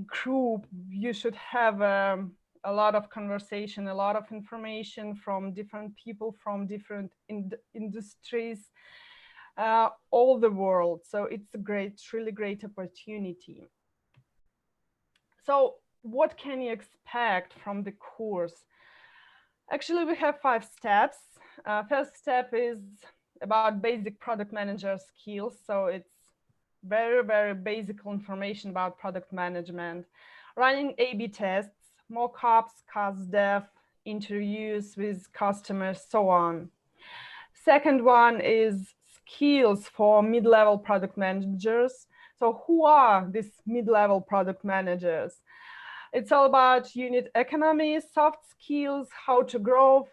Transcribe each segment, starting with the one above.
group, you should have a lot of conversation, a lot of information from different people from different industries, all the world. So it's a great, really great opportunity. So what can you expect from the course? Actually, we have 5 steps. First step is about basic product manager skills. So it's very, very basic information about product management, running A/B tests, mock-ups, cost dev, interviews with customers, so on. Second one is skills for mid-level product managers. So who are these mid-level product managers? It's all about unit economy, soft skills, how to grow,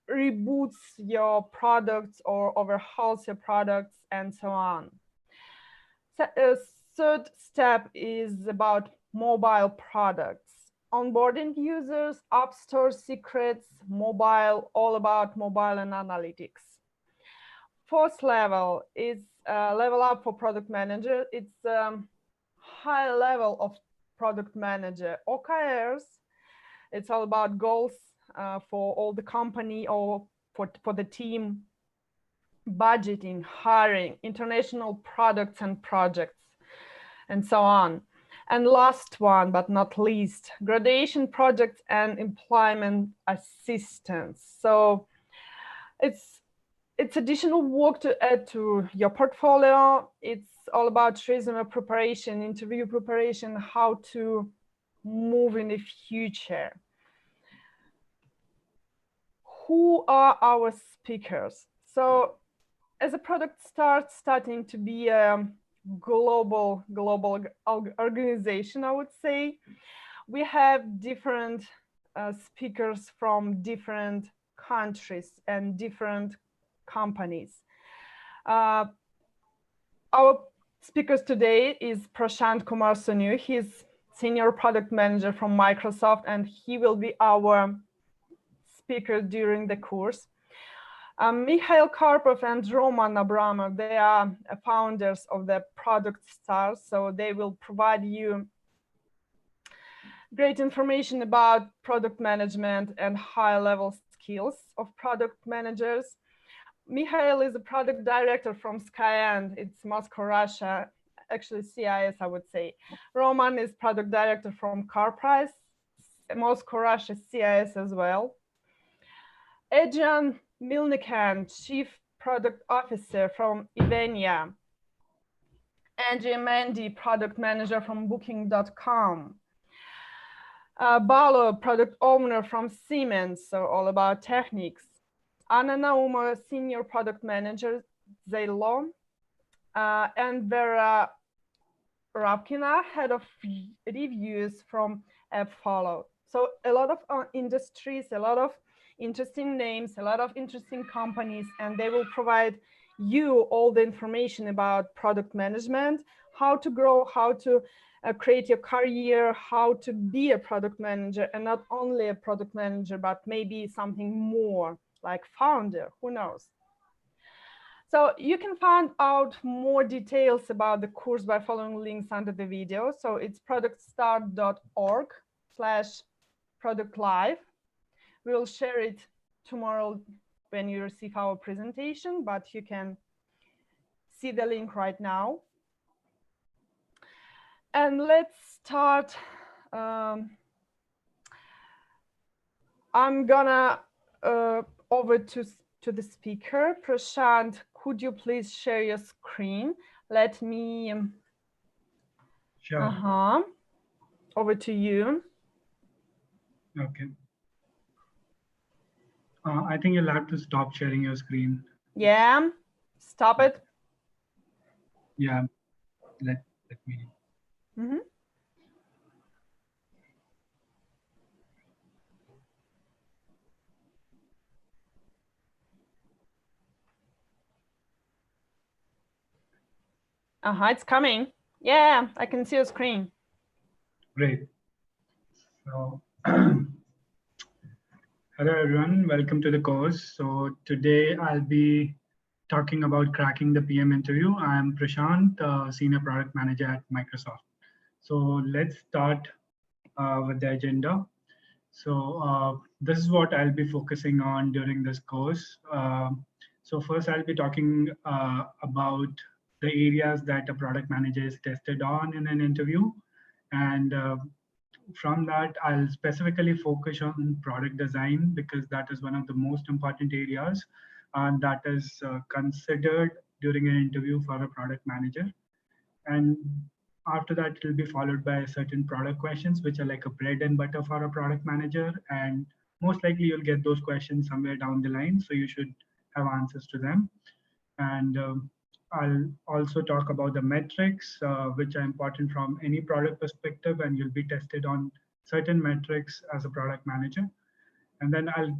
reboots your products or overhauls your products, and so on. Third step is about mobile products. Onboarding users, app store secrets, mobile, all about mobile and analytics. Fourth level is level up for product manager. It's high level of product manager, OKRs. It's all about goals for all the company or for the team, budgeting, hiring, international products and projects, and so on. And last one, but not least, graduation projects and employment assistance. So it's additional work to add to your portfolio. It's all about resume preparation, interview preparation, how to move in the future. Who are our speakers? So as a product starting to be a global organization, I would say, we have different speakers from different countries and different companies. Our speakers today is Prashant Kumar Sonu. He's Senior Product Manager from Microsoft, and he will be our speaker during the course. Mikhail Karpov and Roman Abramov, they are founders of the Product Stars, so they will provide you great information about product management and high-level skills of product managers. Mikhail is a product director from Skyend. It's Moscow, Russia, actually CIS, I would say. Roman is product director from CarPrice, Moscow, Russia, CIS as well. Adrian Milnikan, Chief Product Officer from Evenia. Andrea Mandy, Product Manager from Booking.com. Balo, Product Owner from Siemens, so all about techniques. Anna Nauma, Senior Product Manager, Zalo. And Vera Rabkina, Head of Reviews from AppFollow. So a lot of industries, a lot of interesting names, a lot of interesting companies, and they will provide you all the information about product management, how to grow, how to create your career, how to be a product manager, and not only a product manager, but maybe something more like founder, who knows. So you can find out more details about the course by following links under the video. So it's productstart.org/productlive. We will share it tomorrow when you receive our presentation, but you can see the link right now. And let's start. I'm gonna over to the speaker. Prashant, could you please share your screen? Let me. Sure. Over to you. Okay. I think you'll have to stop sharing your screen. Yeah, stop it. Yeah, let me. Mm-hmm. It's coming. Yeah, I can see your screen. Great. So, hello everyone, welcome to the course. So today I'll be talking about cracking the PM interview. I'm Prashant, Senior Product Manager at Microsoft. So let's start with the agenda. So this is what I'll be focusing on during this course. So first, I'll be talking about the areas that a product manager is tested on in an interview, and from that, I'll specifically focus on product design because that is one of the most important areas, and that is considered during an interview for a product manager. And after that, it will be followed by certain product questions, which are like a bread and butter for a product manager. And most likely, you'll get those questions somewhere down the line. So you should have answers to them. And I'll also talk about the metrics, which are important from any product perspective, and you'll be tested on certain metrics as a product manager. And then I'll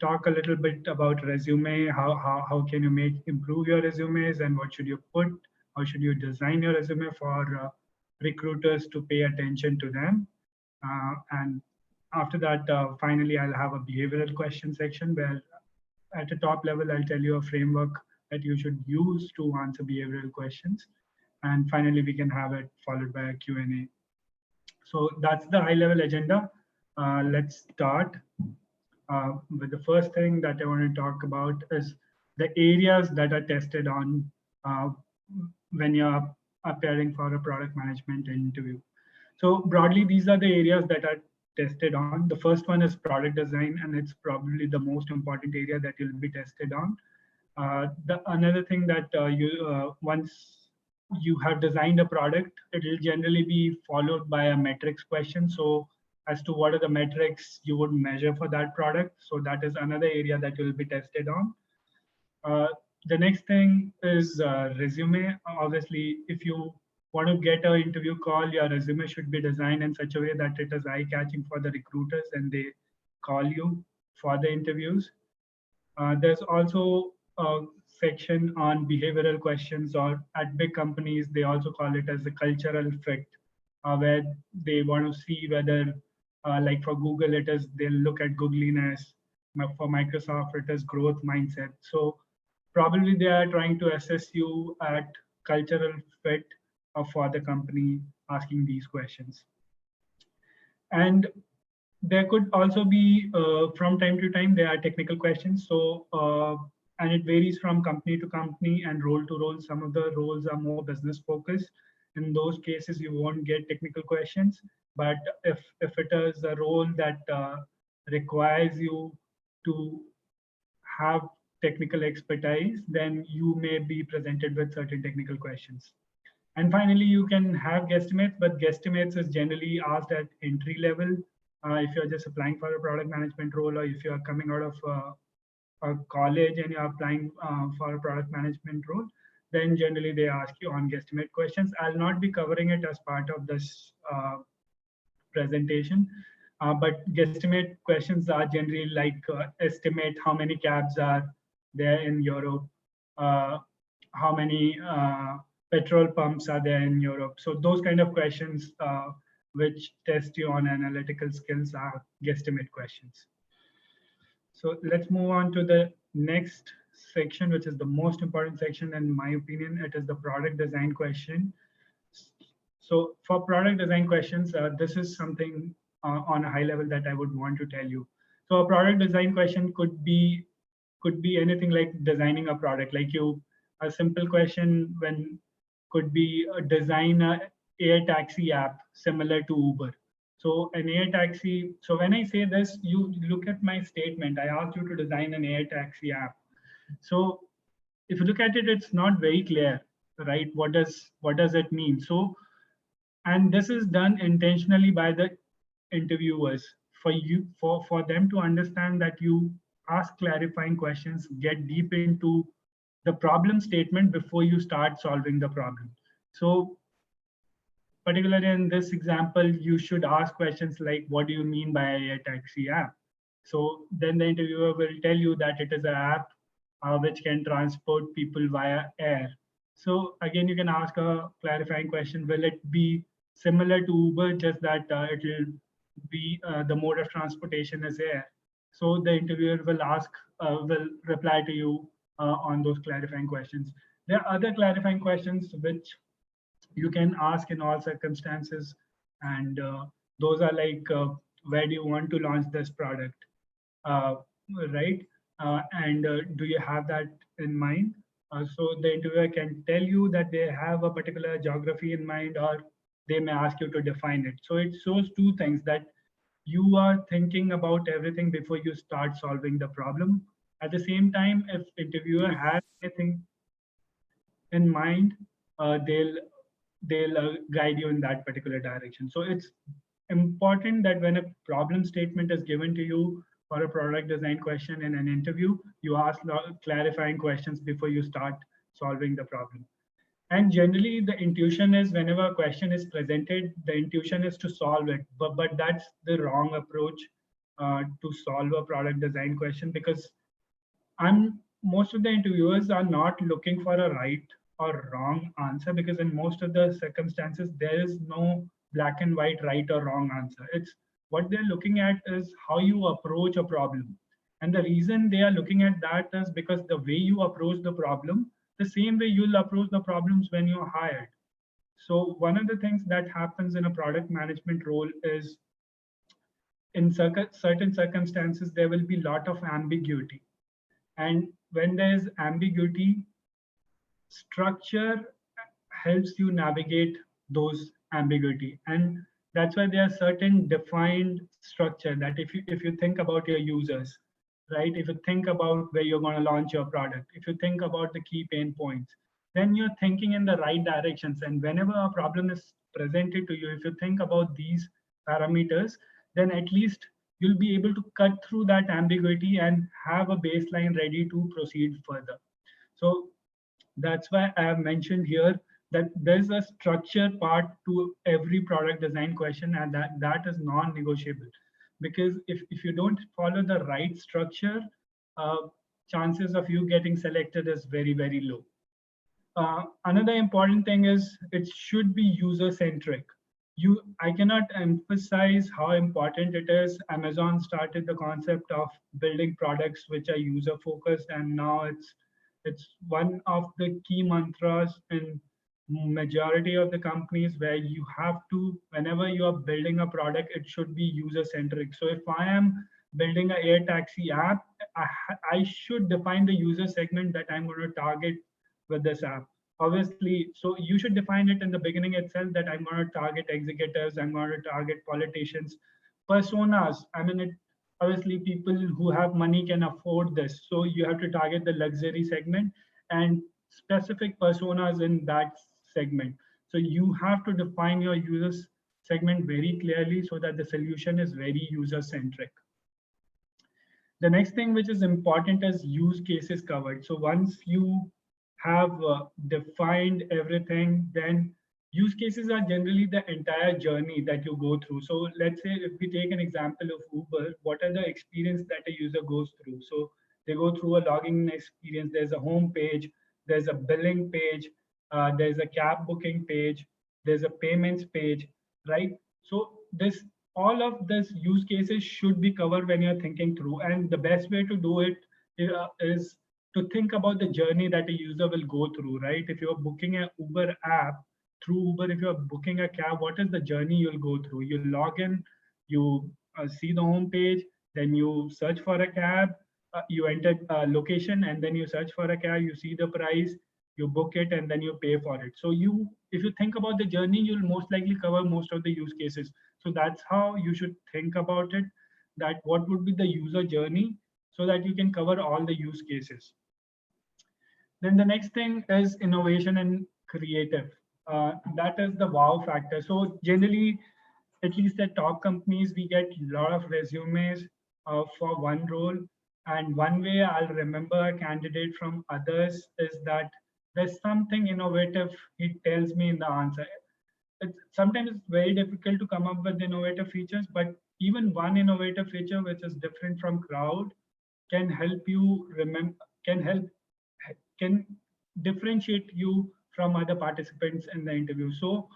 talk a little bit about resume, how can you make improve your resumes and what should you put, how should you design your resume for recruiters to pay attention to them. And after that, finally, I'll have a behavioral question section where at a top level, I'll tell you a framework that you should use to answer behavioral questions. And finally, we can have it followed by a Q&A. So that's the high level agenda. Let's start. But the first thing that I want to talk about is the areas that are tested on uh, when you're appearing for a product management interview. So broadly, these are the areas that are tested on. The first one is product design, and it's probably the most important area that you'll be tested on. The another thing that you once you have designed a product, it will generally be followed by a metrics question. So as to what are the metrics you would measure for that product. So that is another area that you will be tested on. Uh, the next thing is resume. Obviously, if you want to get an interview call, your resume should be designed in such a way that it is eye-catching for the recruiters and they call you for the interviews. There's also a section on behavioral questions, or at big companies, they also call it as a cultural fit, where they want to see whether, like for Google, it is they'll look at googliness. For Microsoft, it is growth mindset. So probably they are trying to assess you at cultural fit for the company asking these questions. And there could also be from time to time there are technical questions. So and it varies from company to company and role to role. Some of the roles are more business focused. In those cases you won't get technical questions, but if it is a role that requires you to have technical expertise, then you may be presented with certain technical questions. And finally, you can have guesstimates, but guesstimates is generally asked at entry level. If you're just applying for a product management role, or if you're coming out of a college and you're applying for a product management role, then generally they ask you on guesstimate questions. I'll not be covering it as part of this presentation, but guesstimate questions are generally like estimate how many cabs are there in Europe, uh, how many petrol pumps are there in Europe. So those kind of questions which test you on analytical skills are guesstimate questions. So let's move on to the next section, which is the most important section in my opinion. It is the product design question. So for product design questions, this is something on a high level that I would want to tell you. So a product design question could be anything like designing a product. Like you, a simple question when could be design a air taxi app similar to Uber. So an air taxi. So when I say this, you look at my statement. I asked you to design an air taxi app. So if you look at it, it's not very clear, right? What does it mean? So and this is done intentionally by the interviewers for them to understand that you ask clarifying questions, get deep into the problem statement before you start solving the problem. So particularly in this example, you should ask questions like, what do you mean by a taxi app? So then the interviewer will tell you that it is an app which can transport people via air. So again, you can ask a clarifying question. Will it be similar to Uber, just that it will be the mode of transportation is air? So the interviewer will reply to you on those clarifying questions. There are other clarifying questions which You can ask in all circumstances, and those are like, where do you want to launch this product, uh, right? And do you have that in mind? So the interviewer can tell you that they have a particular geography in mind, or they may ask you to define it. So it shows two things: that you are thinking about everything before you start solving the problem. At the same time, if interviewer has anything in mind, they'll guide you in that particular direction. So it's important that when a problem statement is given to you for a product design question in an interview, you ask clarifying questions before you start solving the problem. And generally, the intuition is, whenever a question is presented, the intuition is to solve it. But that's the wrong approach to solve a product design question, because most of the interviewers are not looking for a right or wrong answer, because in most of the circumstances there is no black and white right or wrong answer. It's what they're looking at is how you approach a problem. And the reason they are looking at that is because the way you approach the problem, the same way you'll approach the problems when you're hired. So one of the things that happens in a product management role is, in certain circumstances there will be a lot of ambiguity. And when there's ambiguity, structure helps you navigate those ambiguity. And that's why there are certain defined structure, that if you think about your users, right, if you think about where you're going to launch your product, if you think about the key pain points, then you're thinking in the right directions. And whenever a problem is presented to you, if you think about these parameters, then at least you'll be able to cut through that ambiguity and have a baseline ready to proceed further. So that's why I have mentioned here that there's a structure part to every product design question, and that is non-negotiable. Because if you don't follow the right structure, uh, chances of you getting selected is very, very low. Another important thing is it should be user centric. I cannot emphasize how important it is. Amazon started the concept of building products which are user focused, and now it's one of the key mantras in majority of the companies, where you have to, whenever you are building a product, it should be user centric. So if I am building an air taxi app, I should define the user segment that I'm going to target with this app. Obviously, so you should define it in the beginning itself, that I'm going to target executives, I'm going to target politicians. Personas, I mean, obviously people who have money can afford this, so you have to target the luxury segment and specific personas in that segment. So you have to define your users segment very clearly, so that the solution is very user centric. The next thing which is important is use cases covered. So once you have defined everything, then use cases are generally the entire journey that you go through. So let's say if we take an example of Uber, what are the experience that a user goes through? So they go through a login experience, there's a home page, there's a billing page, there's a cab booking page, there's a payments page, right? So this all of this use cases should be covered when you're thinking through. And the best way to do it is to think about the journey that a user will go through, right? If you're booking an Uber app, through Uber, if you're booking a cab, what is the journey you'll go through? You log in, you see the home page, then you search for a cab, you enter a location, and then you search for a cab, you see the price, you book it, and then you pay for it. So if you think about the journey, you'll most likely cover most of the use cases. So that's how you should think about it, that what would be the user journey, so that you can cover all the use cases. Then the next thing is innovation and creative. That is the wow factor. So generally, at least at top companies, we get a lot of resumes for one role. And one way I'll remember a candidate from others is that there's something innovative he tells me in the answer. Sometimes it's very difficult to come up with innovative features, but even one innovative feature which is different from crowd can help you remember, can help can differentiate you from other participants in the interview. So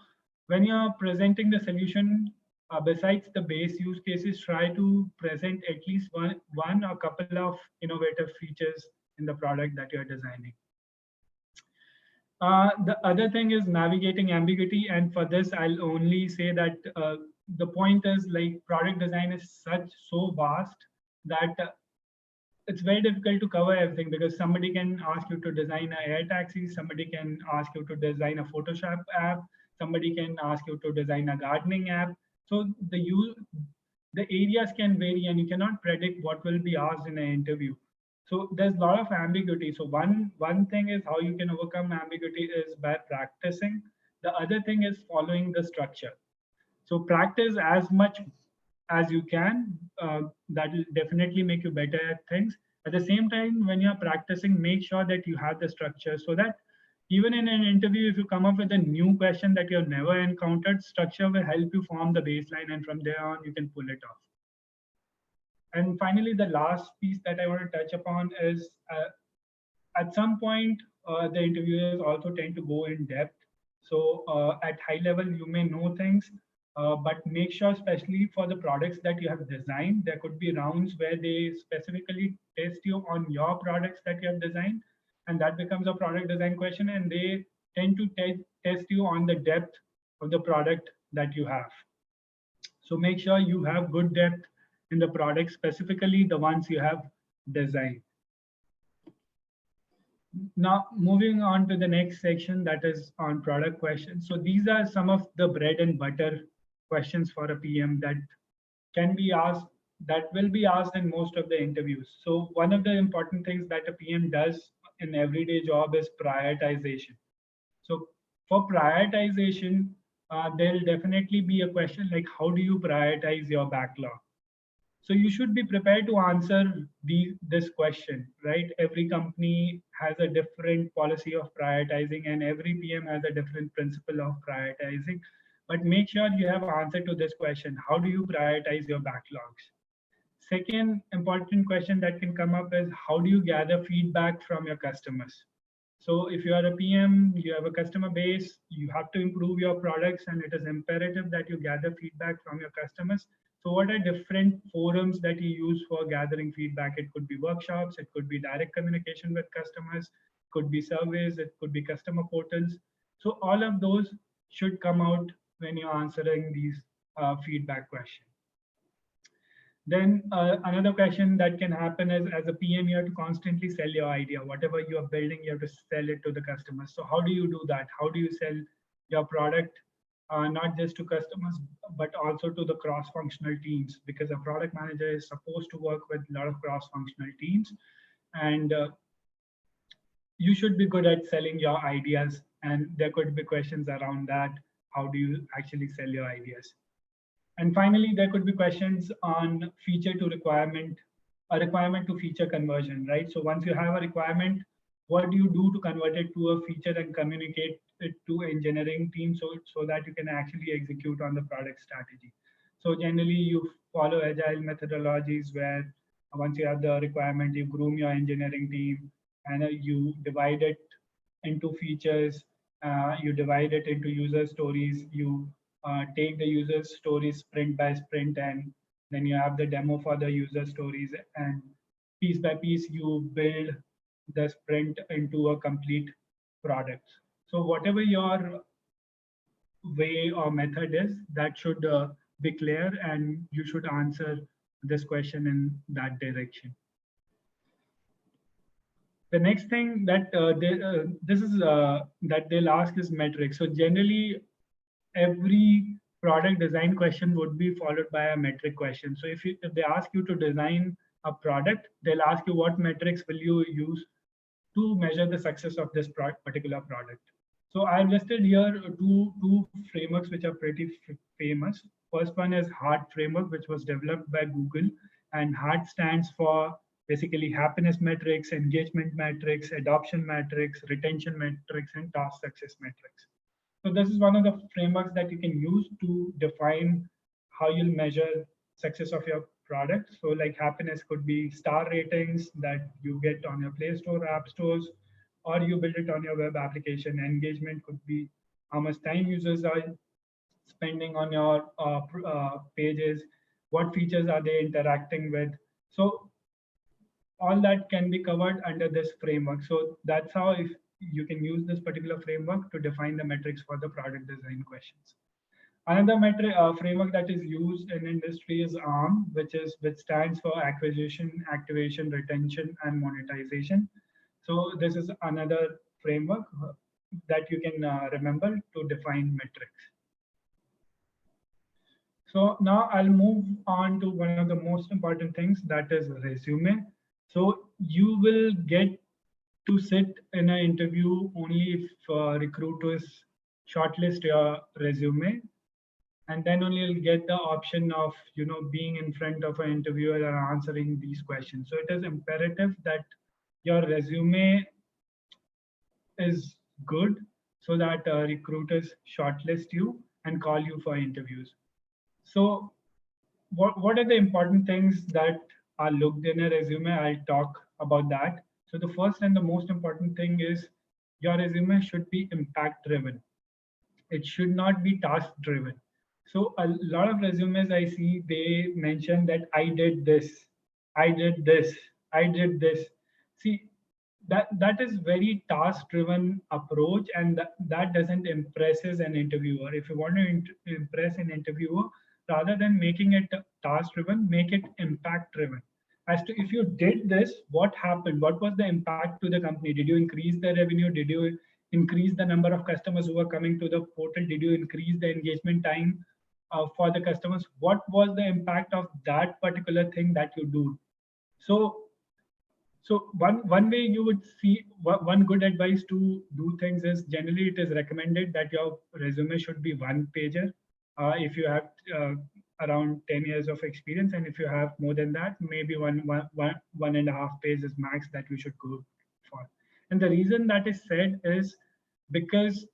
when you're presenting the solution, besides the base use cases, try to present at least one or couple of innovative features in the product that you're designing. The other thing is navigating ambiguity, and for this, I'll only say that the point is like product design is such so vast that it's very difficult to cover everything because somebody can ask you to design a air taxi, somebody can ask you to design a Photoshop app, somebody can ask you to design a gardening app. So the areas can vary, and you cannot predict what will be asked in an interview. So there's a lot of ambiguity. So one thing is how you can overcome ambiguity is by practicing. The other thing is following the structure. So practice as much as you can. That will definitely make you better at things. At the same time, when you're practicing, make sure that you have the structure so that even in an interview, if you come up with a new question that you've never encountered, structure will help you form the baseline, and from there on, you can pull it off. And finally, the last piece that I want to touch upon is at some point, the interviewers also tend to go in depth. So at high level, you may know things, but make sure, especially for the products that you have designed, there could be rounds where they specifically test you on your products that you have designed, and that becomes a product design question, and they tend to test you on the depth of the product that you have. So make sure you have good depth in the product, specifically the ones you have designed. Now, moving on to the next section, that is on product questions. So these are some of the bread and butter questions for a PM that can be asked, that will be asked in most of the interviews. So one of the important things that a PM does in everyday job is prioritization. So for prioritization, there'll definitely be a question like, how do you prioritize your backlog? So you should be prepared to answer this question, right? Every company has a different policy of prioritizing, and every PM has a different principle of prioritizing. But make sure you have answer to this question: how do you prioritize your backlogs? Second important question that can come up is how do you gather feedback from your customers? So if you are a PM, you have a customer base, you have to improve your products, and it is imperative that you gather feedback from your customers. So what are different forums that you use for gathering feedback? It could be workshops, it could be direct communication with customers, it could be surveys, it could be customer portals. So all of those should come out when you're answering these feedback questions. Then another question that can happen is, as a PM, you have to constantly sell your idea. Whatever you are building, you have to sell it to the customers. So how do you do that? How do you sell your product, not just to customers, but also to the cross-functional teams? Because a product manager is supposed to work with a lot of cross-functional teams, and you should be good at selling your ideas. And there could be questions around that. How do you actually sell your ideas? And finally, there could be questions on feature to requirement, a requirement to feature conversion, right? So once you have a requirement, what do you do to convert it to a feature and communicate it to engineering team so that you can actually execute on the product strategy? So generally you follow agile methodologies where once you have the requirement, you groom your engineering team and you divide it into features, you divide it into user stories, you take the user stories sprint by sprint, and then you have the demo for the user stories, and piece by piece you build the sprint into a complete product. So whatever your way or method is, that should be clear, and you should answer this question in that direction. The next thing that this is that they'll ask is metrics. So generally, every product design question would be followed by a metric question. So if they ask you to design a product, they'll ask you what metrics will you use to measure the success of this particular product. So I've listed here two frameworks which are pretty famous. First one is HEART framework, which was developed by Google, and HEART stands for basically happiness metrics, engagement metrics, adoption metrics, retention metrics, and task success metrics. So this is one of the frameworks that you can use to define how you'll measure success of your product. So like happiness could be star ratings that you get on your Play Store, App Stores, or you build it on your web application. Engagement could be how much time users are spending on your pages, what features are they interacting with. So all that can be covered under this framework. So that's how if you can use this particular framework to define the metrics for the product design questions. Another metric framework that is used in industry is ARM, which stands for acquisition, activation, retention, and monetization. So this is another framework that you can remember to define metrics. So now I'll move on to one of the most important things, that is resume. So you will get to sit in an interview only if recruiters shortlist your resume, and then only you'll get the option of being in front of an interviewer and answering these questions. So it is imperative that your resume is good so that recruiters shortlist you and call you for interviews. So what are the important things that are looked in a resume? I'll talk about that. So the first and the most important thing is your resume should be impact driven. It should not be task driven. So a lot of resumes I see, they mention that I did this, I did this, I did this. See, that is very task driven approach, and that doesn't impresses an interviewer. If you want to impress an interviewer, rather than making it task driven, make it impact driven. As to if you did this, what happened, what was the impact to the company? Did you increase the revenue? Did you increase the number of customers who were coming to the portal? Did you increase the engagement time for the customers? What was the impact of that particular thing that you do? So so one way you would see, one good advice to do things is, generally it is recommended that your resume should be one pager. If you have around 10 years of experience, and if you have more than that, maybe one and a half pages max that you should go for. And the reason that is said is because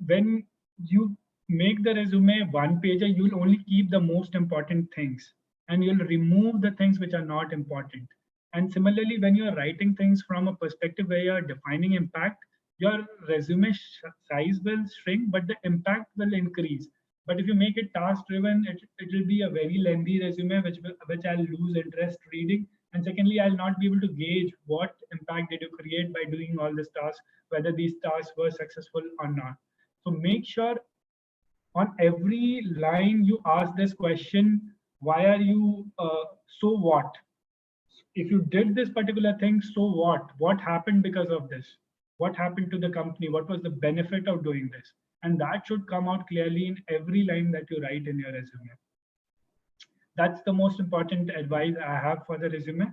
when you make the resume one pager, you'll only keep the most important things and you'll remove the things which are not important. And similarly, when you're writing things from a perspective where you're defining impact, your resume size will shrink, but the impact will increase. But if you make it task driven, it will be a very lengthy resume, which I'll lose interest reading. And secondly, I'll not be able to gauge what impact did you create by doing all these tasks, whether these tasks were successful or not. So make sure on every line you ask this question: why are you? So what? If you did this particular thing, so what happened because of this? What happened to the company? What was the benefit of doing this? And that should come out clearly in every line that you write in your resume. That's the most important advice I have for the resume.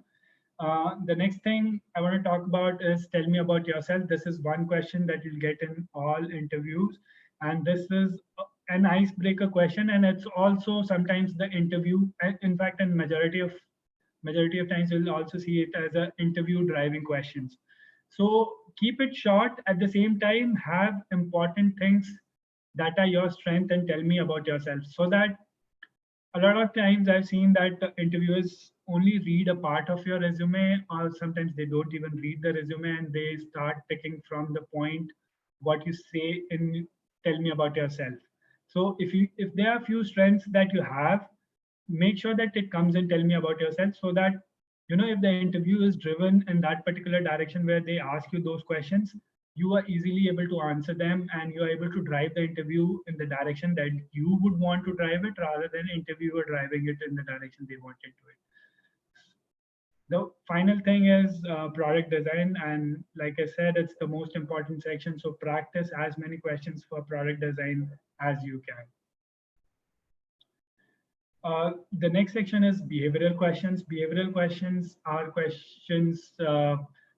The next thing I want to talk about is, tell me about yourself. This is one question that you'll get in all interviews, and this is an icebreaker question, and it's also sometimes the interview. In fact, in majority of times you'll also see it as an interview driving questions. So keep it short, at the same time have important things that are your strength, and tell me about yourself. So that a lot of times I've seen that interviewers only read a part of your resume, or sometimes they don't even read the resume and they start picking from the point what you say in tell me about yourself. So if there are few strengths that you have, make sure that it comes in tell me about yourself, so that if the interview is driven in that particular direction where they ask you those questions, you are easily able to answer them, and you are able to drive the interview in the direction that you would want to drive it, rather than interviewer driving it in the direction they wanted to it. The final thing is product design, and like I said, it's the most important section. So practice as many questions for product design as you can. The next section is behavioral questions. Behavioral questions are questions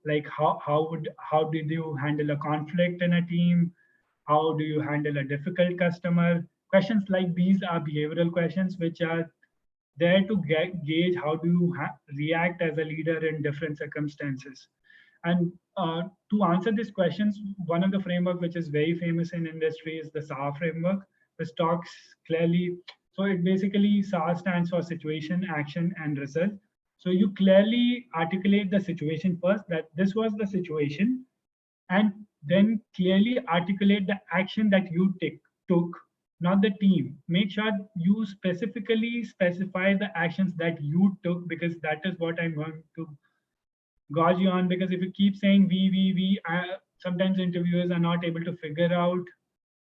like how did you handle a conflict in a team? How do you handle a difficult customer? Questions like these are behavioral questions, which are there to gauge how do you react as a leader in different circumstances. And to answer these questions, one of the framework which is very famous in industry is the SAR framework, which talks clearly. So it basically, SAR stands for situation, action, and result. So you clearly articulate the situation first, that this was the situation, and then clearly articulate the action that you took, not the team. Make sure you specifically specify the actions that you took, because that is what I'm going to gauge you on. Because if you keep saying we, sometimes interviewers are not able to figure out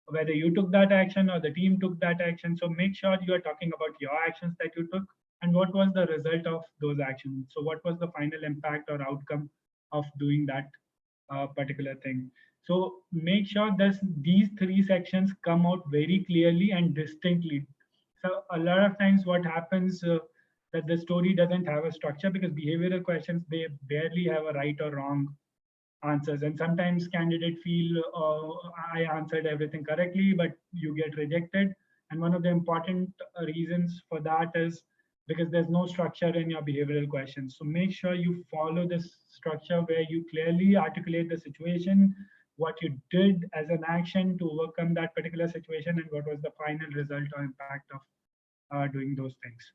whether you took that action or the team took that action. So make sure you are talking about your actions that you took and what was the result of those actions. So what was the final impact or outcome of doing that particular thing. So make sure that these three sections come out very clearly and distinctly. So a lot of times what happens that the story doesn't have a structure because behavioral questions, they barely have a right or wrong answers, and sometimes candidate feel I answered everything correctly but you get rejected. And one of the important reasons for that is because there's no structure in your behavioral questions. So make sure you follow this structure where you clearly articulate the situation, what you did as an action to overcome that particular situation, and what was the final result or impact of doing those things.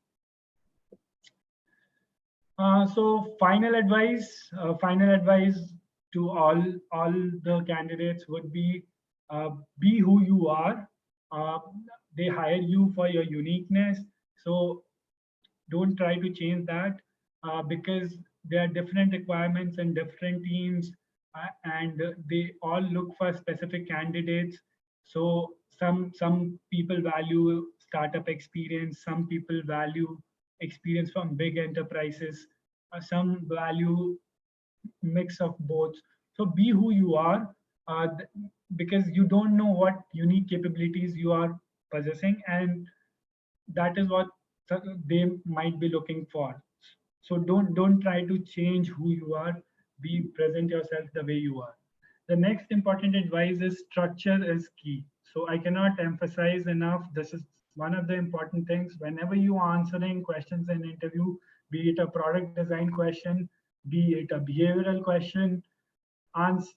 So final advice to all the candidates would be who you are. Uh, they hire you for your uniqueness, so don't try to change that because there are different requirements and different teams, and they all look for specific candidates. So some people value startup experience, some people value experience from big enterprises, some value mix of both. So be who you are, because you don't know what unique capabilities you are possessing, and that is what they might be looking for. So don't try to change who you are. Be present yourself the way you are. The next important advice is structure is key. So I cannot emphasize enough, this is one of the important things whenever you are answering questions in interview, be it a product design question, be it a behavioral question, ans-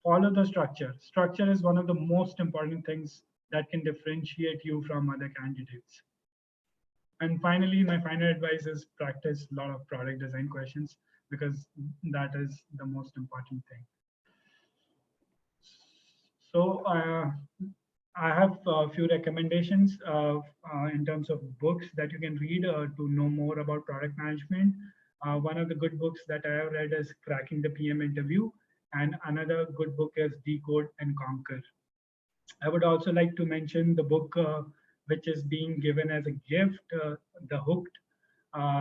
follow the structure. Structure is one of the most important things that can differentiate you from other candidates. And finally, my final advice is practice a lot of product design questions because that is the most important thing. So I have a few recommendations in terms of books that you can read to know more about product management. One of the good books that I have read is Cracking the PM Interview, and another good book is Decode and Conquer. I would also like to mention the book which is being given as a gift, The Hooked,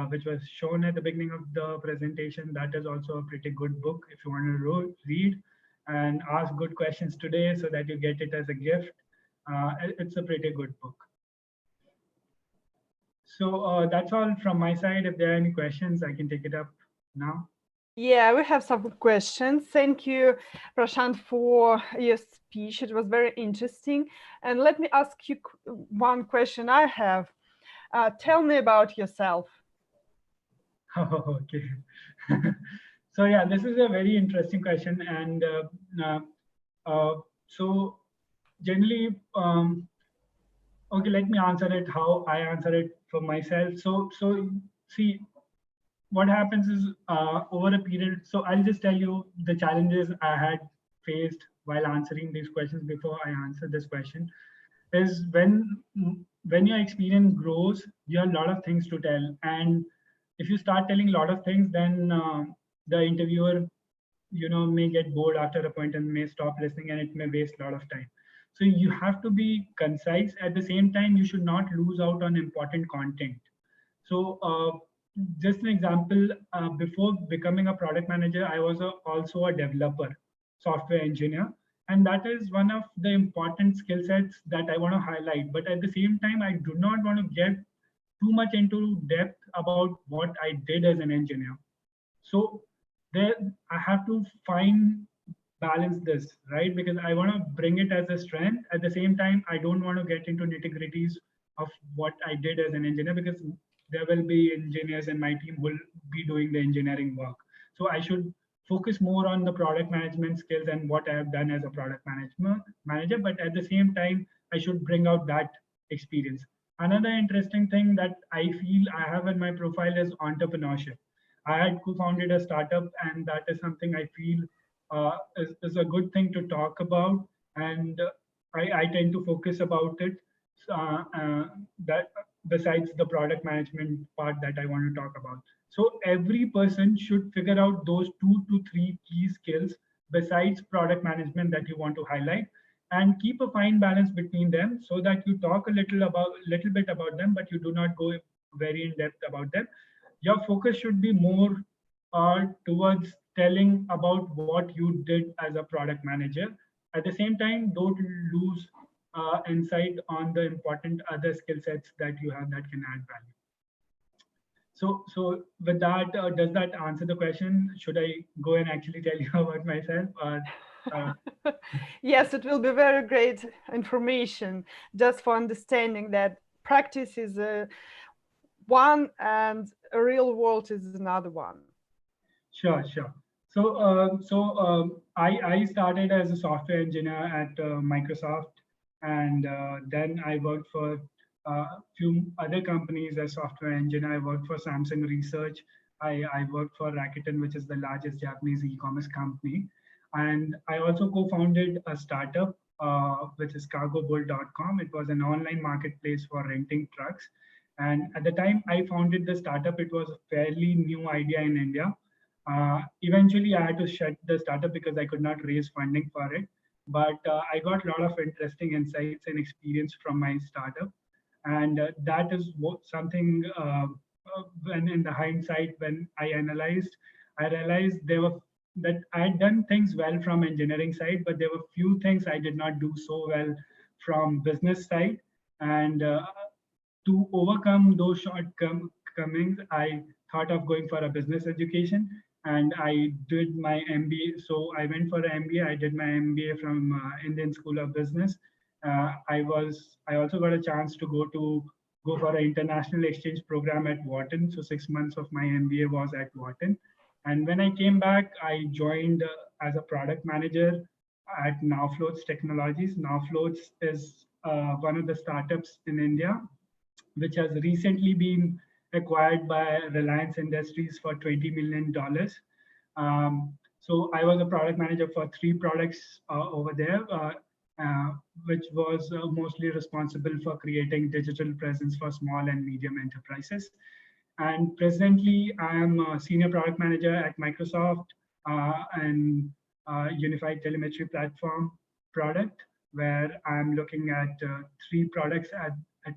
which was shown at the beginning of the presentation. That is also a pretty good book if you want to read and ask good questions today so that you get it as a gift. It's a pretty good book. So that's all from my side. If there are any questions, I can take it up now. Yeah, we have some questions. Thank you, Prashant, for your speech. It was very interesting. And let me ask you one question I have. Tell me about yourself. Okay. So yeah, this is a very interesting question, and so generally, okay, let me answer it how I answer it for myself. So see, what happens is over a period. So I'll just tell you the challenges I had faced while answering these questions before I answer this question. Is when your experience grows, you have a lot of things to tell, and if you start telling a lot of things, then the interviewer may get bored after a point and may stop listening, and it may waste a lot of time. So you have to be concise. At the same time, you should not lose out on important content. So just an example, before becoming a product manager, I was also a developer, software engineer, and that is one of the important skill sets that I want to highlight. But at the same time, I do not want to get too much into depth about what I did as an engineer. So there, I have to find balance this, right? Because I want to bring it as a strength. At the same time, I don't want to get into nitty gritties of what I did as an engineer, because there will be engineers in my team who will be doing the engineering work. So I should focus more on the product management skills and what I have done as a product manager. But at the same time, I should bring out that experience. Another interesting thing that I feel I have in my profile is entrepreneurship. I had co-founded a startup, and that is something I feel is a good thing to talk about, and I tend to focus about it. That besides the product management part that I want to talk about. So every person should figure out those 2 to 3 key skills besides product management that you want to highlight, and keep a fine balance between them so that you talk little bit about them, but you do not go very in depth about them. Your focus should be more towards telling about what you did as a product manager. At the same time, don't lose insight on the important other skill sets that you have that can add value. So with that, does that answer the question? Should I go and actually tell you about myself? Uh, Yes, it will be very great information just for understanding that practice is one and a real world is another one. Sure, sure. I started as a software engineer at Microsoft, and then I worked for a few other companies as software engineer. I worked for Samsung Research. I worked for Rakuten, which is the largest Japanese e-commerce company, and I also co-founded a startup, which is cargobull.com. It was an online marketplace for renting trucks. And at the time I founded the startup, it was a fairly new idea in India. Eventually, I had to shut the startup because I could not raise funding for it. But I got a lot of interesting insights and experience from my startup, and that is something. When in the hindsight, when I analyzed, I realized there were that I had done things well from engineering side, but there were few things I did not do so well from business side, and to overcome those shortcomings, I thought of going for a business education, and I did my MBA. So I went for an MBA. I did my MBA from Indian School of Business. I also got a chance to go for an international exchange program at Wharton. So 6 months of my MBA was at Wharton. And when I came back, I joined as a product manager at Nowfloats Technologies. Nowfloats is one of the startups in India which has recently been acquired by Reliance Industries for $20 million. So I was a product manager for three products over there, uh, which was mostly responsible for creating digital presence for small and medium enterprises. And presently, I am a senior product manager at Microsoft and Unified Telemetry Platform product, where I'm looking at three products at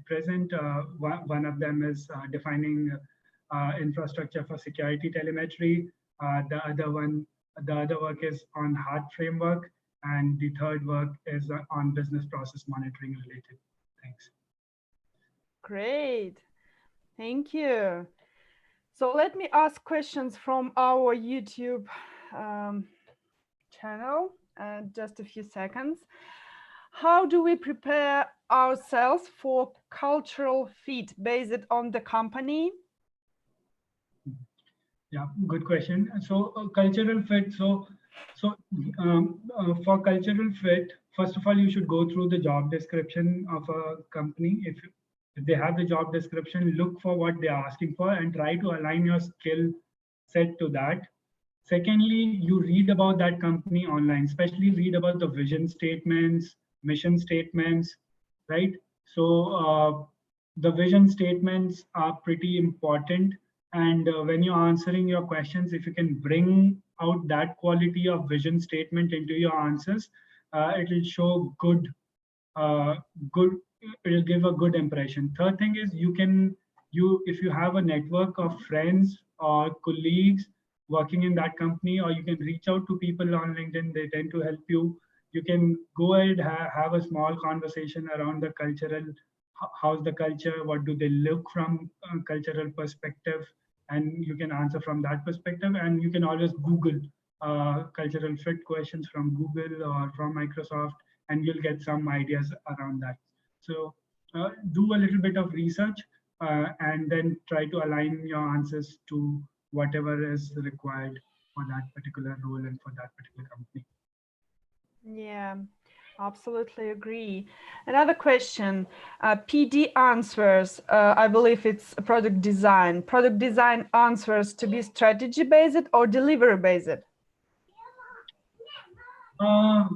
present. One of them is defining infrastructure for security telemetry. The other work is on hard framework, and the third work is on business process monitoring related things. Great. Thank you. So let me ask questions from our YouTube channel. Just a few seconds. How do we prepare ourselves for cultural fit based on the company? Yeah, good question. So cultural fit. For cultural fit, first of all, you should go through the job description of a company. If they have the job description, look for what they are asking for and try to align your skill set to that. Secondly, you read about that company online, especially read about the vision statements, mission statements, right? So the vision statements are pretty important. And when you're answering your questions, if you can bring out that quality of vision statement into your answers, it will show uh, good it'll give a good impression. Third thing is you if you have a network of friends or colleagues working in that company, or you can reach out to people on LinkedIn, they tend to help you. You can go ahead, have a small conversation around the cultural, how's the culture, what do they look from a cultural perspective, and you can answer from that perspective. And you can always Google cultural fit questions from Google or from Microsoft, and you'll get some ideas around that. So do a little bit of research and then try to align your answers to whatever is required for that particular role and for that particular company. Yeah, absolutely agree. Another question, PD answers, I believe it's product design. Product design answers to be strategy based or delivery based? Uh,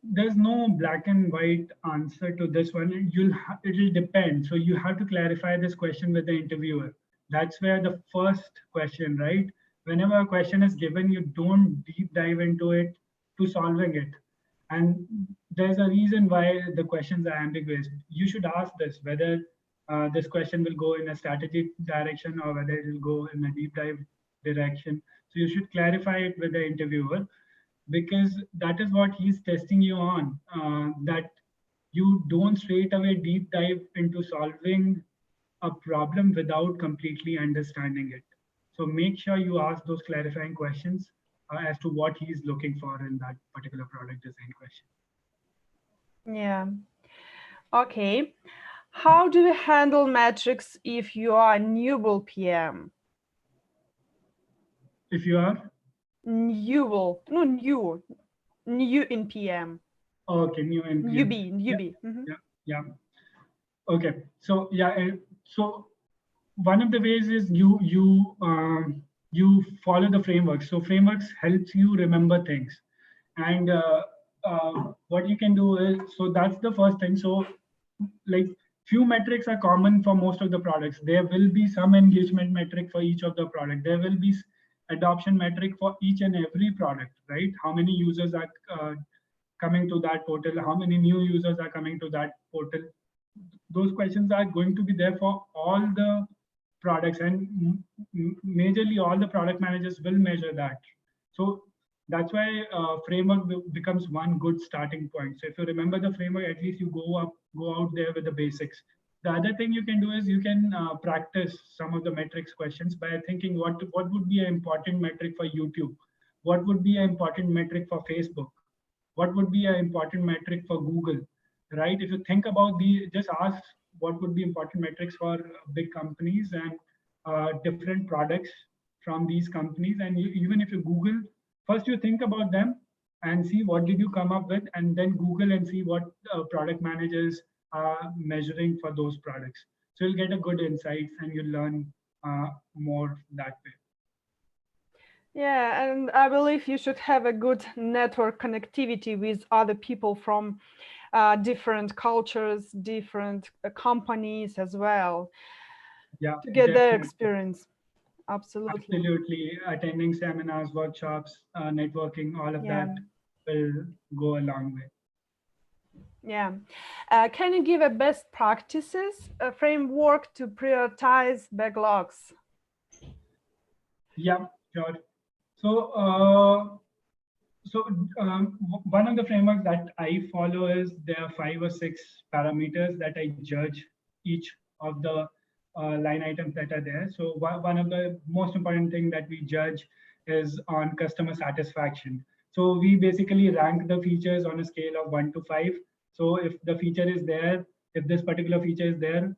there's no black and white answer to this one. It'll depend. So you have to clarify this question with the interviewer. That's where the first question, right? Whenever a question is given, you don't deep dive into it to solving it. And there's a reason why the questions are ambiguous. You should ask this whether this question will go in a strategic direction or whether it will go in a deep dive direction. So you should clarify it with the interviewer, because that is what he's testing you on. That you don't straight away deep dive into solving a problem without completely understanding it. So make sure you ask those clarifying questions as to what he's looking for in that particular product design question. Yeah. Okay. How do you handle metrics if you are a newbie PM? If you are Newbie, no, new in PM. okay, new NPM. Newbie, Yeah, newbie. Mhm. yeah, yeah. Okay, so yeah, so one of the ways is you follow the frameworks. So frameworks helps you remember things, and what you can do is, so that's the first thing. So like few metrics are common for most of the products. There will be some engagement metric for each of the product. There will be adoption metric for each and every product, right? How many users are coming to that portal? How many new users are coming to that portal? Those questions are going to be there for all the products, and majorly all the product managers will measure that. So that's why framework becomes one good starting point. So if you remember the framework, at least you go out there with the basics. The other thing you can do is you can practice some of the metrics questions by thinking what would be an important metric for YouTube, what would be an important metric for Facebook, what would be an important metric for Google, right? If you think about just ask what would be important metrics for big companies and different products from these companies. And even if you Google, first you think about them and see what did you come up with, and then Google and see what product managers are measuring for those products. So you'll get a good insights and you'll learn more that way. Yeah, and I believe you should have a good network connectivity with other people from different cultures, different companies as well, Yeah, to get their definitely. experience. Absolutely. Absolutely. Attending seminars, workshops, networking, all of Yeah. that will go a long way. Yeah. Can you give a best practices a framework to prioritize backlogs? Yeah, sure. So, one of the frameworks that I follow is there are 5 or 6 parameters that I judge each of the line items that are there. So one of the most important thing that we judge is on customer satisfaction. So we basically rank the features on a scale of 1 to 5. So if the feature is there, if this particular feature is there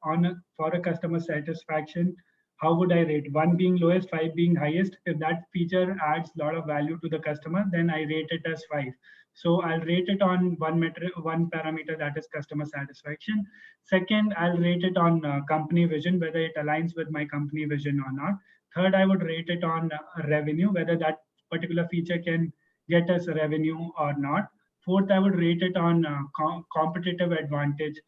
for a customer satisfaction, how would I rate? 1 being lowest, 5 being highest. If that feature adds a lot of value to the customer, then I rate it as 5. So I'll rate it on one parameter, that is customer satisfaction. Second, I'll rate it on company vision, whether it aligns with my company vision or not. Third, I would rate it on revenue, whether that particular feature can get us revenue or not. Fourth, I would rate it on competitive advantage.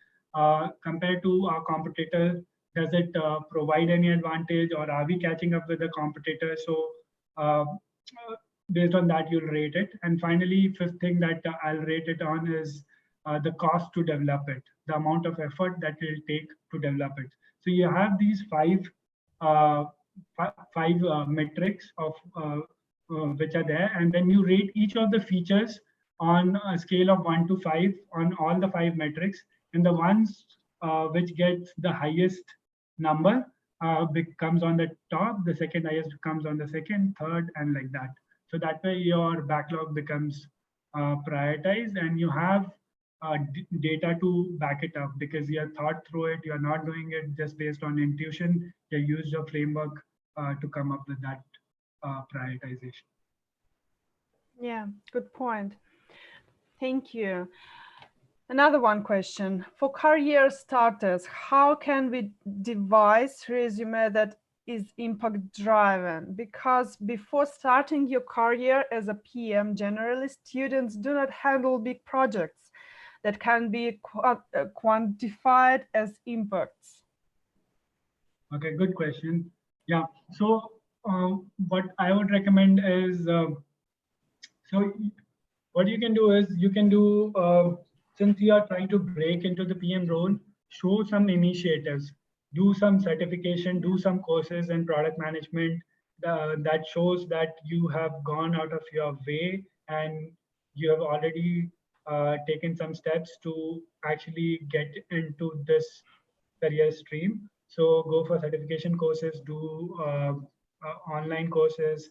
Compared to our competitor, does it provide any advantage, or are we catching up with the competitor? So uh, based on that, you'll rate it. And finally, fifth thing that I'll rate it on is the cost to develop it, the amount of effort that it will take to develop it. So you have these uh, five metrics of which are there, and then you rate each of the features on a scale of 1 to 5 on all the 5 metrics, and the ones which gets the highest number comes on the top, the second highest comes on the second, third, and like that. So that way your backlog becomes prioritized, and you have data to back it up, because you have thought through it. You're not doing it just based on intuition. You used a framework to come up with that prioritization. Yeah, good point. Thank you. Another one question. For career starters, how can we devise resume that is impact driven? Because before starting your career as a PM, generally students do not handle big projects that can be quantified as impacts. Okay, good question. Yeah. So what I would recommend is so what you can do is you can do since you are trying to break into the PM role, show some initiatives, do some certification, do some courses in product management that shows that you have gone out of your way and you have already taken some steps to actually get into this career stream. So go for certification courses, do online courses,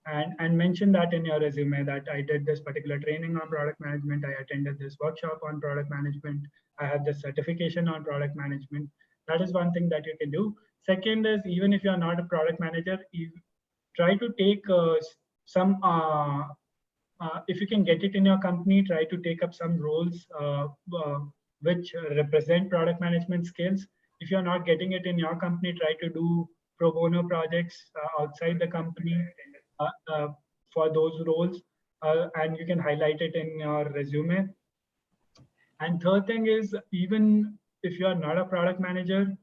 and mention that in your resume that I did this particular training on product management, I attended this workshop on product management, I have this certification on product management. That is one thing that you can do. Second is, even if you are not a product manager, you try to take some if you can get it in your company, try to take up some roles which represent product management skills. If you're not getting it in your company, try to do pro bono projects outside the company uh, uh, for those roles, and you can highlight it in your resume. And third thing is, even if you are not a product manager,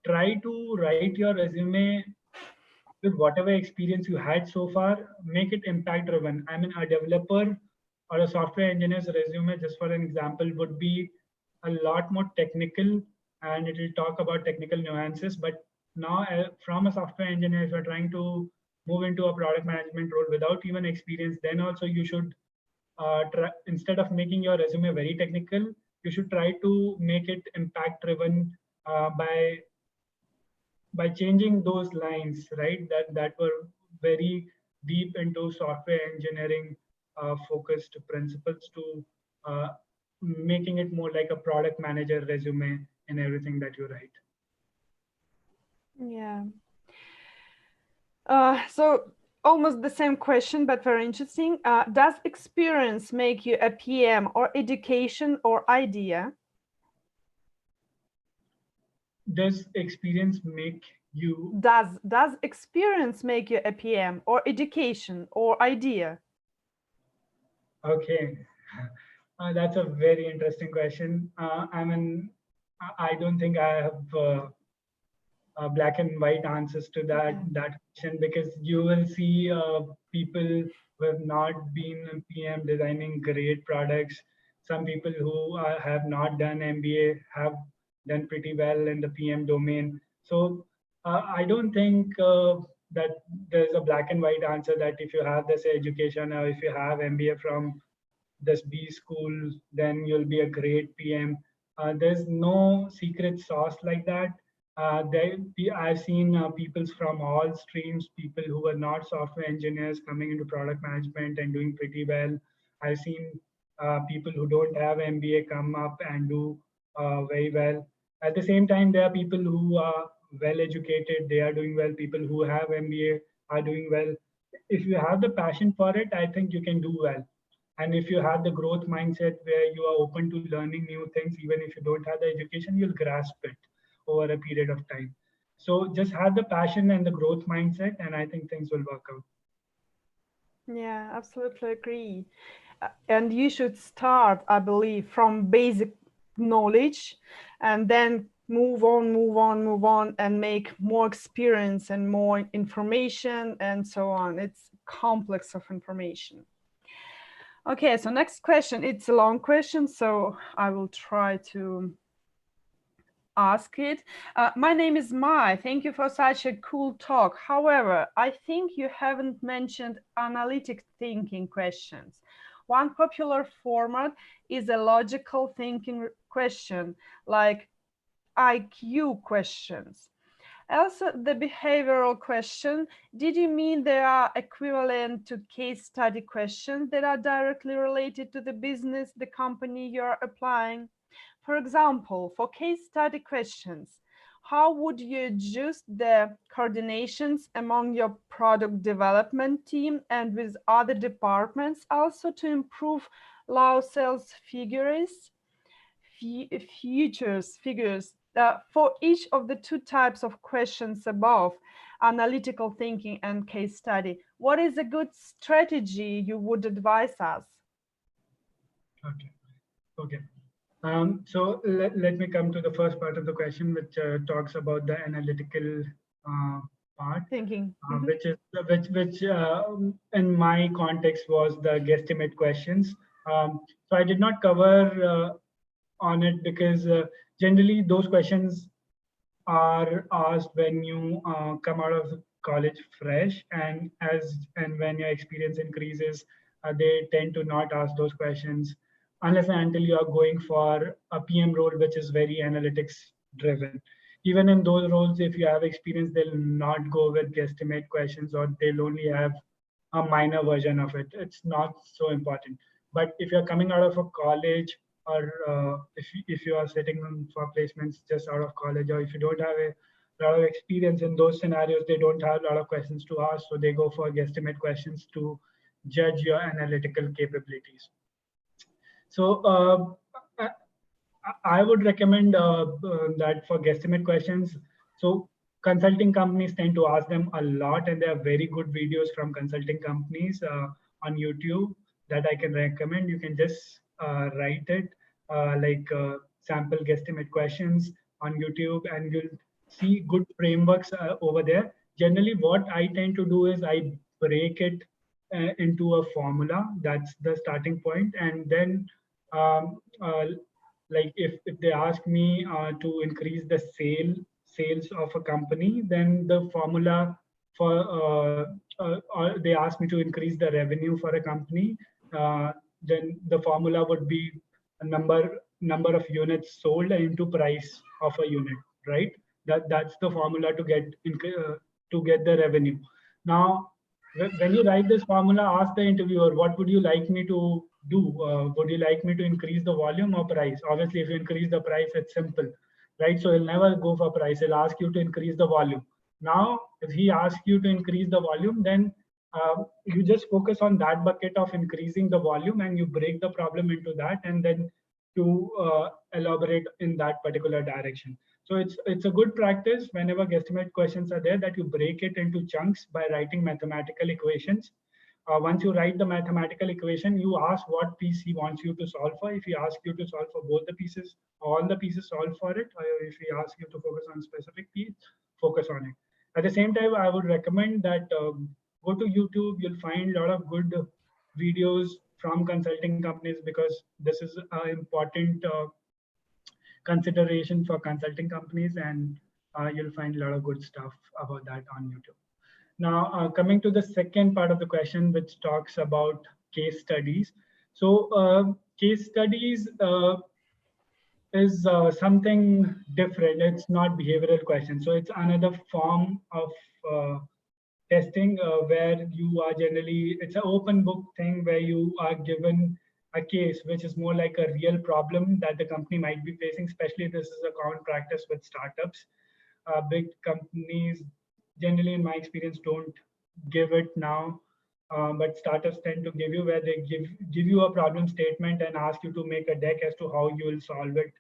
try to write your resume with whatever experience you had so far, make it impact driven. I mean, a developer or a software engineer's resume, just for an example, would be a lot more technical and it will talk about technical nuances. But now, from a software engineer, if you're trying to move into a product management role without even experience, then also you should instead of making your resume very technical, you should try to make it impact driven by changing those lines, right? That were very deep into software engineering focused principles to uh, making it more like a product manager resume in everything that you write. Yeah. So almost the same question, but very interesting. Does experience make you a PM, or education or idea? Does experience make you Does experience make you a PM, or education or idea? okay? That's a very interesting question. I mean, I don't think I have black and white answers to Yeah. that question, because you will see people who have not been in PM designing great products. Some people who have not done MBA have done pretty well in the PM domain. So I don't think that there's a black and white answer that if you have this education or if you have MBA from this B school, then you'll be a great PM. There's no secret sauce like that. I've seen people from all streams, people who are not software engineers coming into product management and doing pretty well. I've seen people who don't have MBA come up and do very well. At the same time, there are people who are well educated, they are doing well. People who have MBA are doing well. If you have the passion for it, I think you can do well. And if you have the growth mindset where you are open to learning new things, even if you don't have the education, you'll grasp it over a period of time. So just have the passion and the growth mindset, and I think things will work out. Yeah, absolutely agree. And you should start, I believe, from basic knowledge and then move on, move on, move on, and make more experience and more information and so on. It's complex of information. Okay, so next question. It's a long question, so I will try to ask it. My name is Mai. Thank you for such a cool talk. However, I think you haven't mentioned analytic thinking questions. One popular format is a logical thinking question, like IQ questions. Also, the behavioral question, did you mean they are equivalent to case study questions that are directly related to the business, the company you're applying? For example, for case study questions, how would you adjust the coordinations among your product development team and with other departments also to improve low sales figures? Figures for each of the two types of questions above, analytical thinking and case study, what is a good strategy you would advise us? Okay. Okay. So let me come to the first part of the question, which talks about the analytical part, Thinking. which in my context was the guesstimate questions. So I did not cover on it because generally those questions are asked when you come out of college fresh, and when your experience increases, they tend to not ask those questions unless and until you are going for a PM role, which is very analytics driven. Even in those roles, if you have experience, they'll not go with guesstimate questions, or they'll only have a minor version of it. It's not so important. But if you're coming out of a college, or if you are sitting for placements just out of college, or if you don't have a lot of experience in those scenarios, they don't have a lot of questions to ask, so they go for guesstimate questions to judge your analytical capabilities. So I would recommend that for guesstimate questions. So consulting companies tend to ask them a lot, and there are very good videos from consulting companies on YouTube that I can recommend. You can just write it sample guesstimate questions on YouTube, and you'll see good frameworks over there. Generally, what I tend to do is I break it into a formula. That's the starting point, and then um, uh, like if they ask me to increase the sales of a company, then the formula for or they ask me to increase the revenue for a company, uh, then the formula would be a number of units sold into price of a unit, right? That's the formula to get the revenue. Now when you write this formula, ask the interviewer, what would you like me to do? Would you like me to increase the volume or price? Obviously, if you increase the price, it's simple, right? So he'll never go for price. He'll ask you to increase the volume. Now, if he asks you to increase the volume, then you just focus on that bucket of increasing the volume, and you break the problem into that, and then to elaborate in that particular direction. So it's a good practice whenever guesstimate questions are there, that you break it into chunks by writing mathematical equations. Once you write the mathematical equation, you ask what piece he wants you to solve for. If he asks you to solve for both the pieces, all the pieces, solve for it. Or if he asks you to focus on specific piece, focus on it. At the same time, I would recommend that go to YouTube. You'll find a lot of good videos from consulting companies, because this is an important consideration for consulting companies, and you'll find a lot of good stuff about that on YouTube. Now, coming to the second part of the question, which talks about case studies. So, case studies is something different. It's not behavioral question. So, it's another form of testing where you are generally, it's an open book thing where you are given a case which is more like a real problem that the company might be facing. Especially this is a common practice with startups. Big companies generally, in my experience, don't give it now, but startups tend to give you, where they give you a problem statement and ask you to make a deck as to how you will solve it,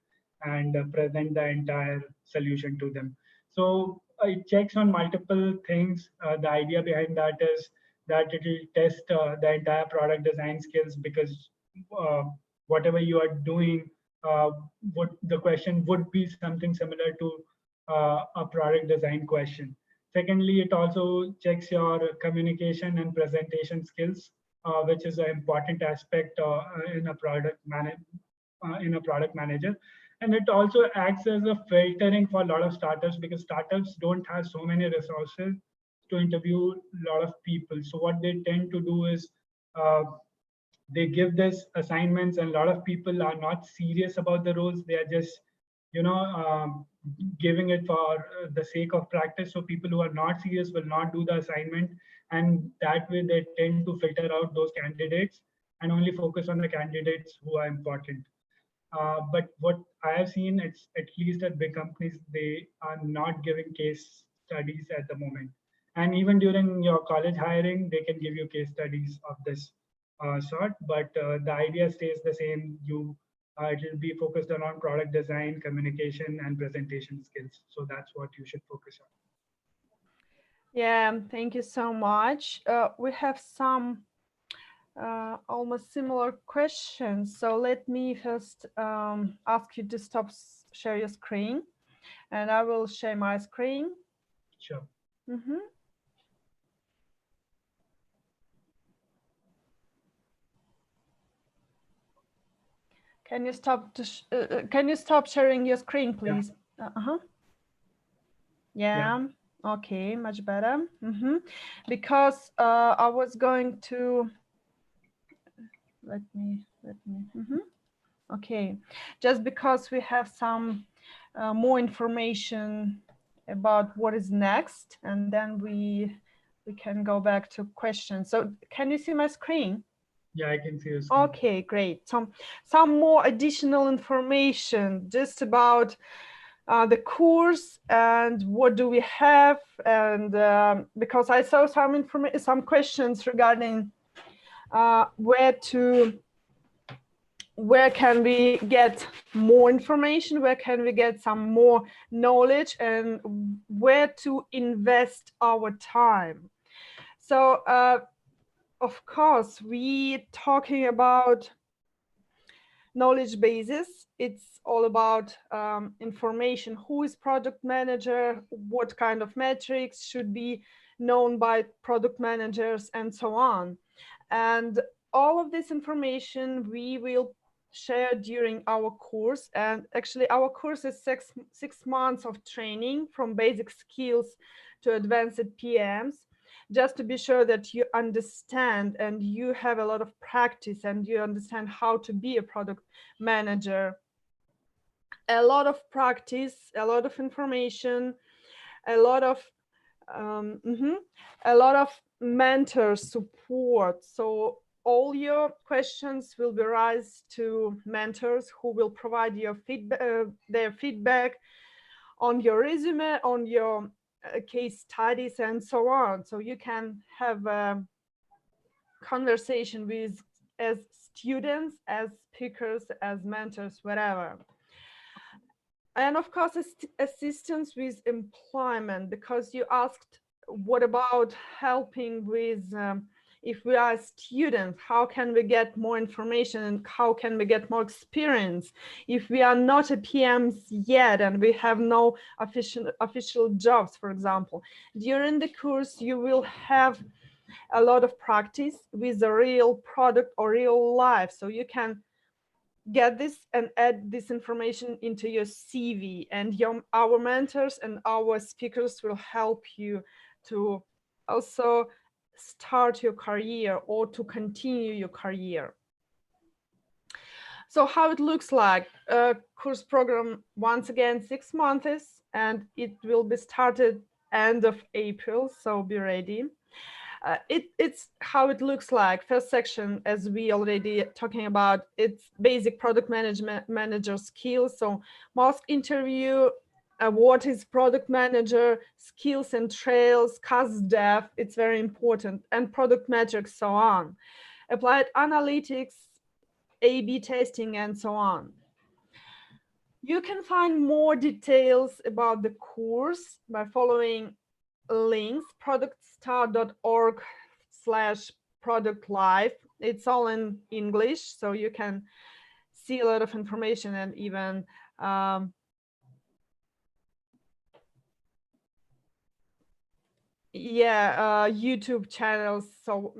and present the entire solution to them. So it checks on multiple things. The idea behind that is that it will test the entire product design skills, because uh, whatever you are doing, uh, would the question would be something similar to a product design question. Secondly, it also checks your communication and presentation skills, which is an important aspect in a product manager. And it also acts as a filtering for a lot of startups, because startups don't have so many resources to interview a lot of people. So what they tend to do is uh, they give this assignments, and a lot of people are not serious about the roles. They are just giving it for the sake of practice. So people who are not serious will not do the assignment, and that way they tend to filter out those candidates and only focus on the candidates who are important. But what I have seen, it's at least at big companies, they are not giving case studies at the moment. And even during your college hiring, they can give you case studies of this sort. But the idea stays the same. It will be focused on product design, communication, and presentation skills. So that's what you should focus on. Yeah, thank you so much. We have some almost similar questions. So let me first ask you to stop share your screen, and I will share my screen. Sure. Mm-hmm. Can you stop can you stop sharing your screen, Yeah. please? Uh-huh. Yeah. Okay, much better. Mm-hmm. Because I was going to let me mm-hmm. Okay, just because we have some more information about what is next, and then we can go back to questions. So can you see my screen? Yeah, I can see your screen. Okay, great. Some more additional information just about the course and what do we have, and because I saw some questions regarding where can we get more information, where can we get some more knowledge, and where to invest our time. So of course we talking about knowledge bases. It's all about information. Who is product manager? What kind of metrics should be known by product managers, and so on. And all of this information we will share during our course. And actually our course is six months of training, from basic skills to advanced PMs, just to be sure that you understand and you have a lot of practice and you understand how to be a product manager. A lot of practice, a lot of information, a lot of a lot of mentor support. So all your questions will be raised to mentors who will provide your feedback, their feedback on your resume, on your case studies, and so on. So you can have a conversation with as students, as speakers, as mentors, whatever. And of course, assistance with employment, because you asked what about helping with if we are students, how can we get more information and how can we get more experience if we are not a PMs yet and we have no official jobs, for example. During the course, you will have a lot of practice with a real product or real life, so you can get this and add this information into your CV, and our mentors and our speakers will help you to also start your career or to continue your career. So how it looks like, course program, once again, 6 months, and it will be started end of April, so be ready. It's how it looks like. First section, as we already talking about, it's basic product management manager skills. So mask interview, what is product manager, skills and trails, CAS-DEF, it's very important, and product metrics, so on. Applied analytics, A/B testing, and so on. You can find more details about the course by following links: productstar.org/product live. It's all in English, so you can see a lot of information and even YouTube channels. So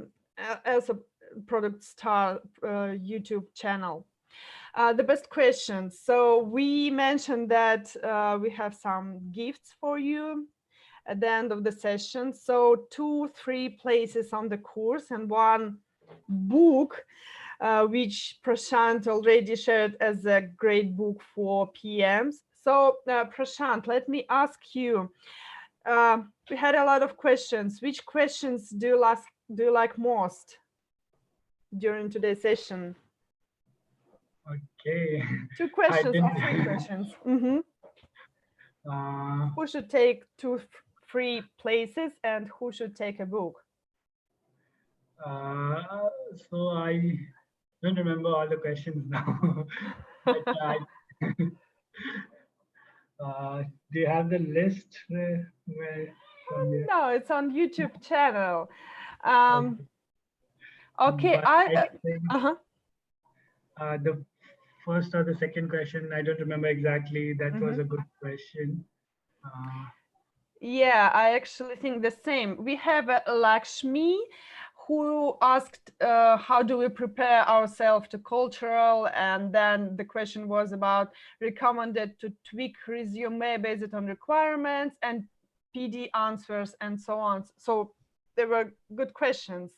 as a Product Star YouTube channel. The best questions. So we mentioned that we have some gifts for you at the end of the session. So 2-3 places on the course and one book, which Prashant already shared as a great book for PMs. So Prashant, let me ask you, we had a lot of questions. Which questions do you like most during today's session? Okay. 2 questions or 3 didn't. questions. Mm-hmm. Who should take 2-3 places and who should take a book? So I don't remember all the questions now. But do you have the list where from there? No, it's on YouTube channel. Okay. Okay, But I think uh-huh. the first or the second question, I don't remember exactly. That was a good question. Yeah, I actually think the same. We have Lakshmi who asked how do we prepare ourselves to cultural, and then the question was about recommended to tweak resume based on requirements and PD answers and so on. So they were good questions.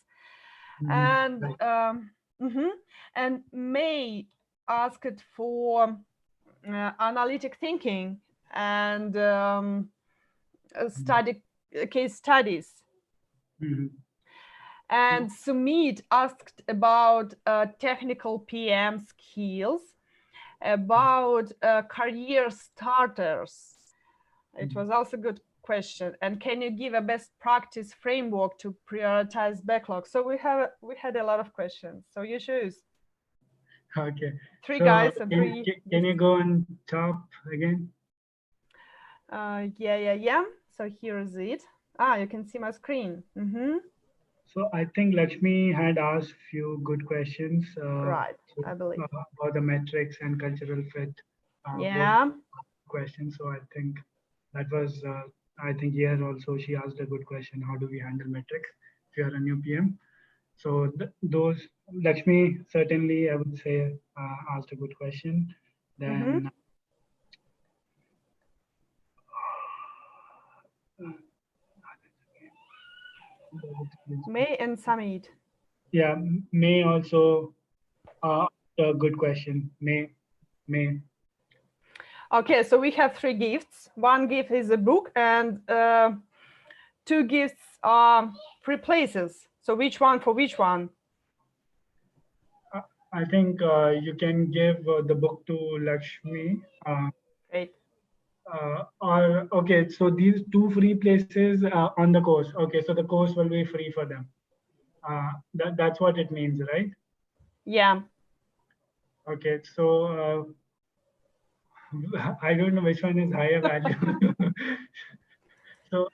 And Right. mhm. And May asked for analytic thinking and study case studies. Mhm. And Sumit asked about technical PM skills, about career starters. It was also a good question. And can you give a best practice framework to prioritize backlog? So we had a lot of questions. So you choose Okay. three So guys and three can you gifts. go on top again? Yeah. So here is it. Ah, you can see my screen. So I think Lakshmi had asked few good questions Right, so, I believe. about the metrics and cultural fit. Both Yeah. questions. So I think that was. I think here also she asked a good question. How do we handle metrics if you are a new PM? So those Lakshmi certainly I would say asked a good question. Mm-hmm. Then uh, May and Samit. yeah, May also a good question. May. Okay, so we have three gifts. One gift is a book, and two gifts are free places. So which one for which one? Uh, I think you can give the book to Lakshmi. Great. Or okay, so these two free places on the course. Okay, so the course will be free for them. That's what it means, right? Yeah. Okay, so I don't know which one is higher value. So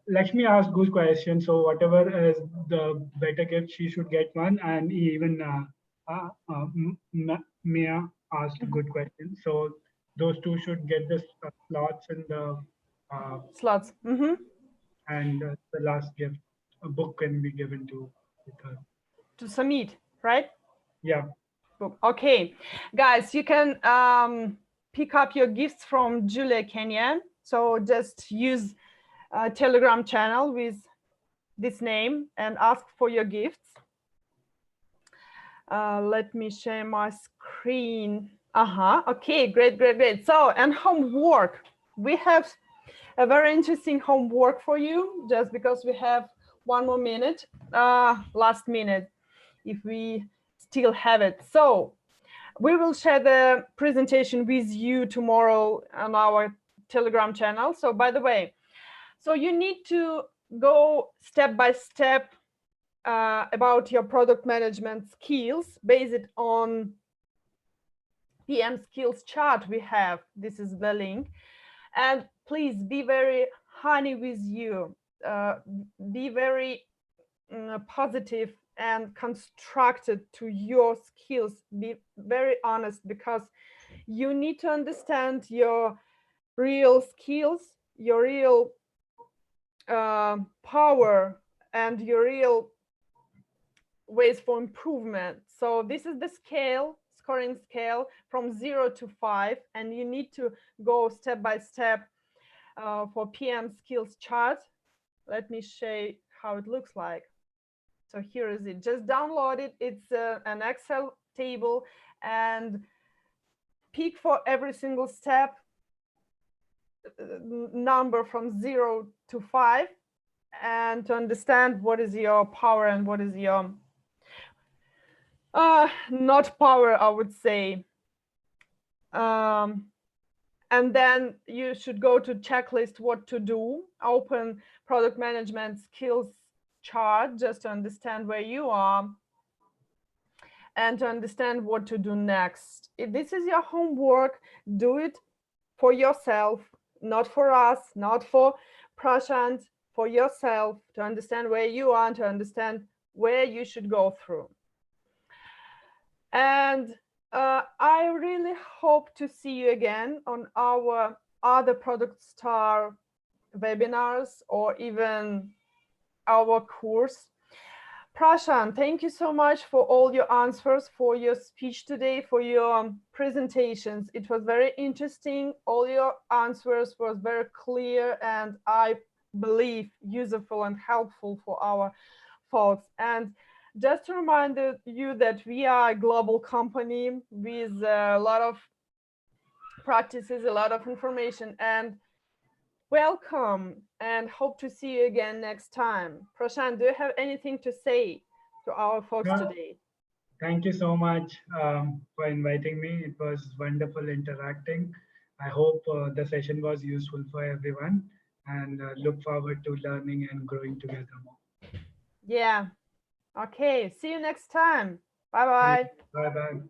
Lakshmi asked good question. So whatever is the better gift, she should get one. And even Mia asked a Mhm. good question. So those two should get the slots in the uh, Slots. and the last gift, a book can be given to the third. To Samit, right? Yeah. Book. Okay, guys, you can pick up your gifts from Julia Kenyan. So just use a Telegram channel with this name and ask for your gifts. Let me share my screen. Okay, great. So, and homework. We have a very interesting homework for you, just because we have one more minute, last minute, if we still have it. So we will share the presentation with you tomorrow on our Telegram channel. So by the way, so you need to go step by step about your product management skills based on PM skills chart we have. This is the link. And please be very honey with you. Be very positive and constructed to your skills. Be very honest, because you need to understand your real skills, your real power, and your real ways for improvement. So this is the scale, scoring scale from 0 to 5, and you need to go step by step for PM skills chart. Let me show how it looks like. So here is it. Just download it. It's an Excel table, and pick for every single step number from 0 to 5, and to understand what is your power and what is your not power, I would say. And then you should go to checklist what to do, open product management skills chart, just to understand where you are and to understand what to do next. If this is your homework, do it for yourself, not for us, not for Prashant, for yourself, to understand where you are, to understand where you should go through. And I really hope to see you again on our other product star webinars or even our course. Prashant, thank you so much for all your answers, for your speech today, for your presentations. It was very interesting. All your answers was very clear and I believe useful and helpful for our folks. And just to remind you that we are a global company with a lot of practices, a lot of information, and welcome and hope to see you again next time. Prashant, do you have anything to say to our folks Yeah, today? thank you so much for inviting me. It was wonderful interacting. I hope the session was useful for everyone and look forward to learning and growing together more. Yeah. Okay. See you next time. Bye See you. bye. Bye bye.